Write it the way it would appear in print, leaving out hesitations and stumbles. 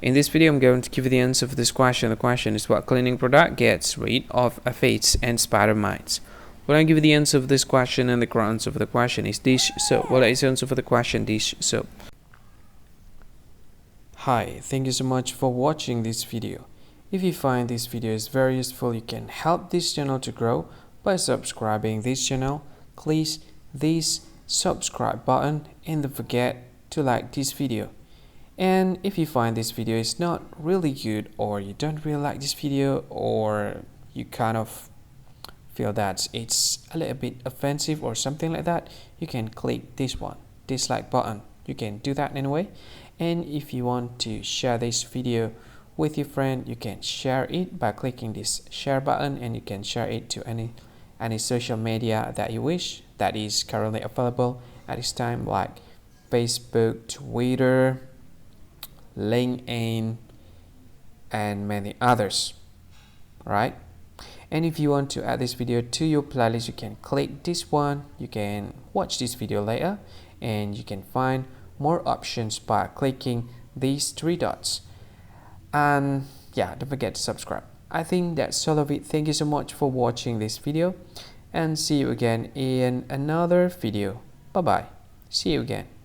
In this video, I'm going to give you the answer for this question. The question is, what cleaning product gets rid of aphids and spider mites? When I give you the answer for this question, and the correct answer for the question is dish soap. What is the answer for the question? Dish soap. Hi, thank you so much for watching this video. If you find this video is very useful, you can help this channel to grow by subscribing this channel. Please this subscribe button and don't forget to like this video. And if you find this video is not really good, or you don't really like this video, or you kind of feel that it's a little bit offensive or something like that, you can click this one, dislike button. You can do that anyway. And if you want to share this video with your friend, you can share it by clicking this share button, and you can share it to any social media that you wish that is currently available at this time, like Facebook, Twitter, LinkedIn, and many others. Right? And if you want to add this video to your playlist, you can click this one. You can watch this video later, and you can find more options by clicking these three dots. And yeah, don't forget to subscribe. I think that's all of it. Thank you so much for watching this video, and see you again in another video. Bye bye. See you again.